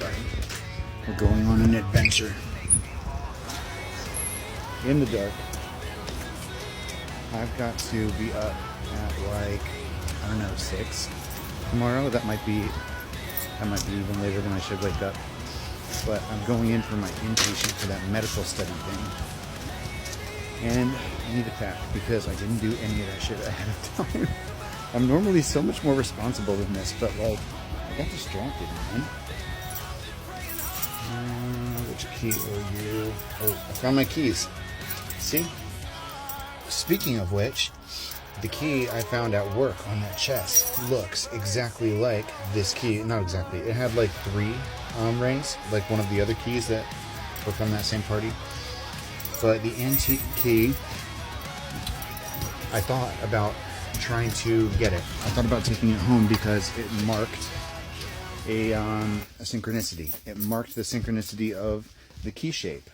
starting. We're going on an adventure. In the dark. I've got to be up at like, I don't know, 6 tomorrow. That might be even later than I should wake up. But I'm going in for my inpatient for that medical study thing. And I need to pack because I didn't do any of that shit ahead of time. I'm normally so much more responsible than this, but like, I got distracted, man. Which key are you? Oh, I found my keys. See? Speaking of which, the key I found at work on that chest looks exactly like this key. Not exactly. It had like 3 rings, like one of the other keys that were from that same party. But the antique key, I thought about trying to get it. I thought about taking it home because it marked a synchronicity. It marked the synchronicity of the key shape.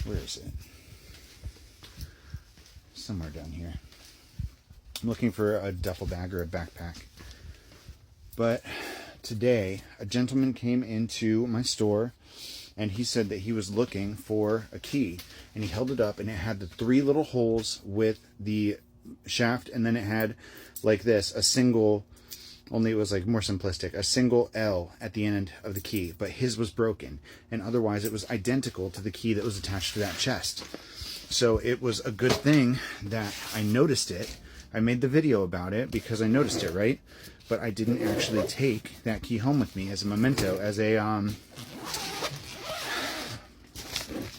Where is it? Somewhere down here. I'm looking for a duffel bag or a backpack. But today, a gentleman came into my store and he said that he was looking for a key. And he held it up and it had the 3 little holes with the shaft, and then it had like this, a single, only it was like more simplistic, a single L at the end of the key, but his was broken, and otherwise it was identical to the key that was attached to that chest. So it was a good thing that I noticed it. I made the video about it because I noticed it, right? But I didn't actually take that key home with me as a memento, as a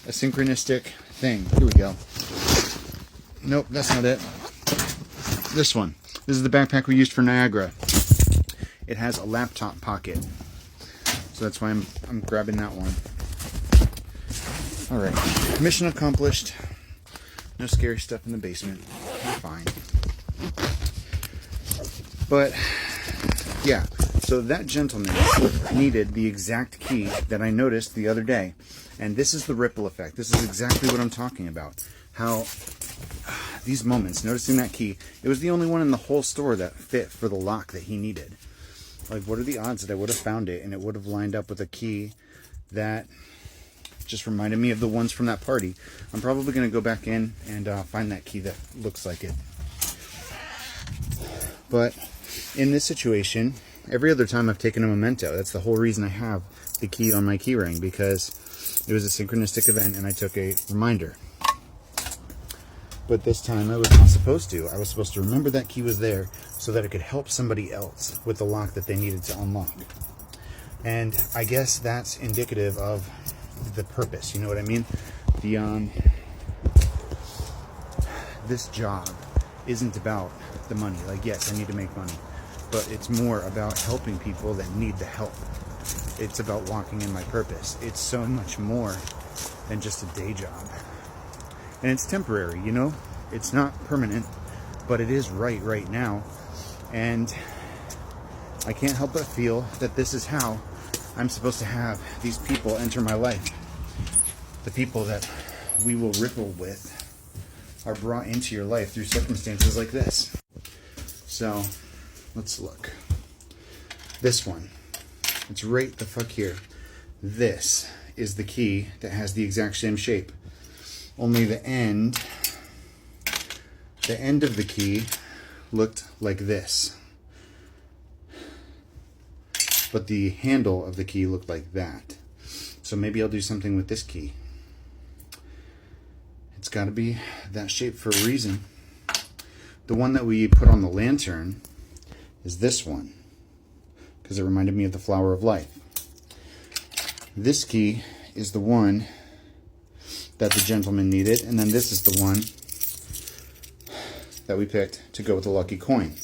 synchronistic thing. Here we go. Nope, that's not it. This one. This is the backpack we used for Niagara. It has a laptop pocket. So that's why I'm grabbing that one. Alright. Mission accomplished. No scary stuff in the basement. We're fine. But, yeah. So that gentleman needed the exact key that I noticed the other day. And this is the ripple effect. This is exactly what I'm talking about. How these moments, noticing that key, it was the only one in the whole store that fit for the lock that he needed. Like, what are the odds that I would have found it and it would have lined up with a key that just reminded me of the ones from that party? I'm probably going to go back in and find that key that looks like it. But in this situation, every other time I've taken a memento. That's the whole reason I have the key on my key ring, because it was a synchronistic event and I took a reminder. But this time I was not supposed to. I was supposed to remember that key was there so that it could help somebody else with the lock that they needed to unlock. And I guess that's indicative of the purpose, you know what I mean? This job isn't about the money. Like, yes, I need to make money, but it's more about helping people that need the help. It's about walking in my purpose. It's so much more than just a day job. And it's temporary, you know? It's not permanent, but it is right now. And I can't help but feel that this is how I'm supposed to have these people enter my life. The people that we will ripple with are brought into your life through circumstances like this. So, let's look. This one. It's right the fuck here. This is the key that has the exact same shape. Only the end of the key looked like this. But the handle of the key looked like that. So maybe I'll do something with this key. It's got to be that shape for a reason. The one that we put on the lantern is this one, because it reminded me of the flower of life. This key is the one that the gentleman needed, and then this is the one that we picked to go with the lucky coin,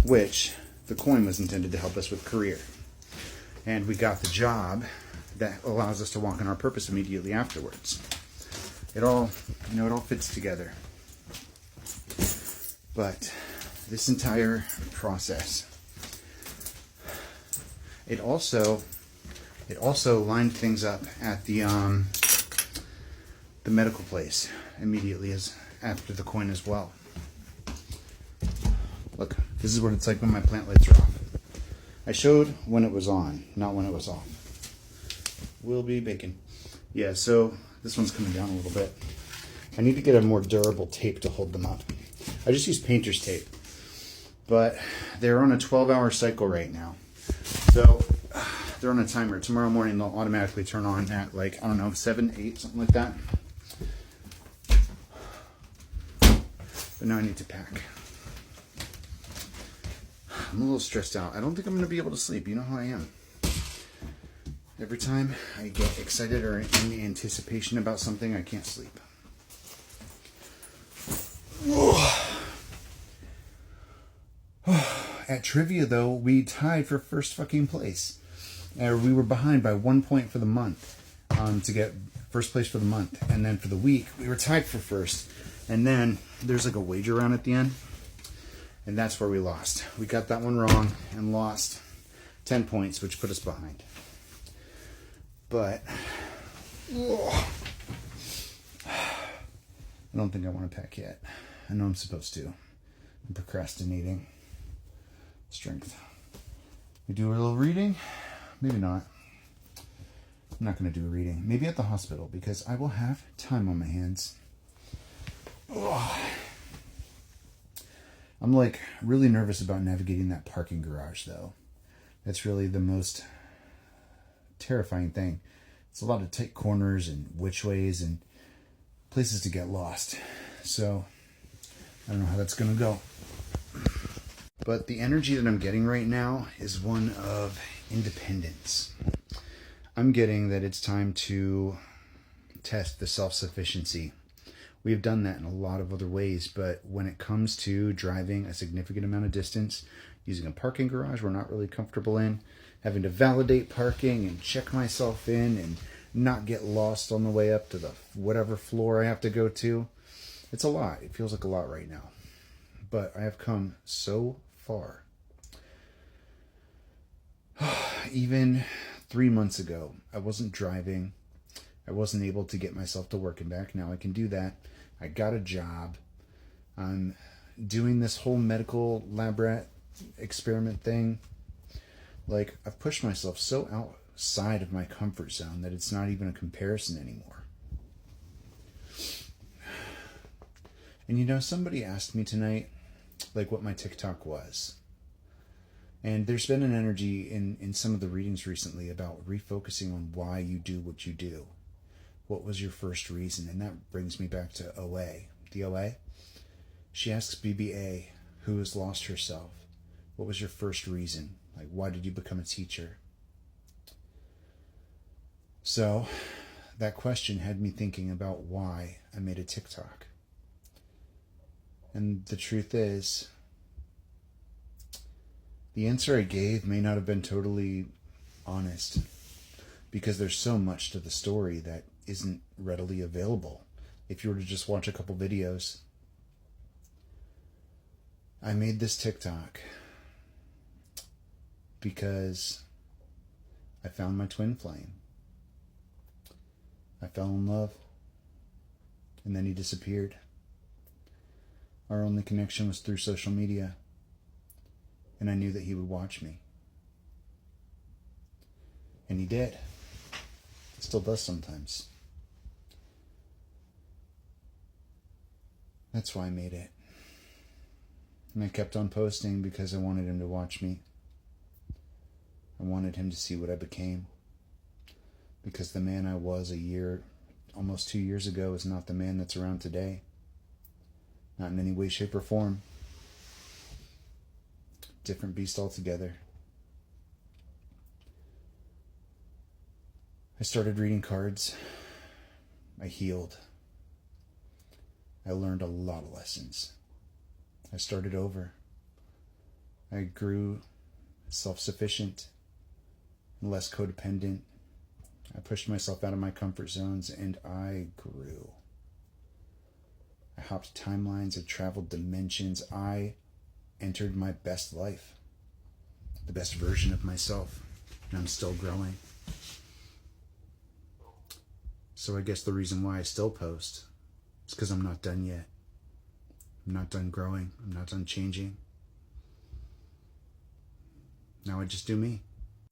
which the coin was intended to help us with career. And we got the job that allows us to walk in our purpose immediately afterwards. It all fits together. But this entire process, it also lined things up at the medical place immediately as after the coin as well. Look, this is what it's like when my plant lights are off. I I showed when it was on, not when it was off. Will be bacon. Yeah, so this one's coming down a little bit. I need to get a more durable tape to hold them up. I just use painter's tape, but they're on a 12-hour cycle right now. So they're on a timer. Tomorrow morning they'll automatically turn on at like, I don't know, 7, 8, something like that. But now I need to pack. I'm a little stressed out. I don't think I'm going to be able to sleep. You know how I am. Every time I get excited or in anticipation about something, I can't sleep. At trivia, though, we tied for first fucking place. We were behind by 1 point for the month to get first place for the month. And then for the week, we were tied for first. And then there's like a wager round at the end. And that's where we lost. We got that one wrong and lost 10 points, which put us behind. But I don't think I want to pack yet. I know I'm supposed to. I'm procrastinating. Strength. We do a little reading? Maybe not. I'm not going to do a reading. Maybe at the hospital, because I will have time on my hands. I'm like really nervous about navigating that parking garage, though. That's really the most terrifying thing. It's a lot of tight corners and which ways and places to get lost. So I don't know how that's going to go. But the energy that I'm getting right now is one of independence. I'm getting that it's time to test the self-sufficiency. We've done that in a lot of other ways, but when it comes to driving a significant amount of distance, using a parking garage we're not really comfortable in, having to validate parking and check myself in and not get lost on the way up to the whatever floor I have to go to, it's a lot. It feels like a lot right now. But I have come so far. Even 3 months ago, I wasn't driving. I wasn't able to get myself to work and back. Now I can do that. I got a job. I'm doing this whole medical lab rat experiment thing. Like, I've pushed myself so outside of my comfort zone that it's not even a comparison anymore. And you know, somebody asked me tonight, like, what my TikTok was. And there's been an energy in some of the readings recently about refocusing on why you do what you do. What was your first reason? And that brings me back to OA. The OA? She asks BBA, who has lost herself, what was your first reason? Like, why did you become a teacher? So, that question had me thinking about why I made a TikTok. And the truth is, the answer I gave may not have been totally honest, because there's so much to the story that isn't readily available if you were to just watch a couple videos. I made this TikTok because I found my twin flame. I fell in love, and then he disappeared. Our only connection was through social media, and I knew that he would watch me. And he did. Still does sometimes. That's why I made it. And I kept on posting because I wanted him to watch me. I wanted him to see what I became. Because the man I was almost 2 years ago, is not the man that's around today. Not in any way, shape, or form. Different beast altogether. I started reading cards. I healed. I learned a lot of lessons. I started over. I grew self-sufficient, less codependent. I pushed myself out of my comfort zones, and I grew. I hopped timelines. I traveled dimensions. I entered my best life, the best version of myself, and I'm still growing. So I guess the reason why I still post is because I'm not done yet. I'm not done growing. I'm not done changing. Now I just do me.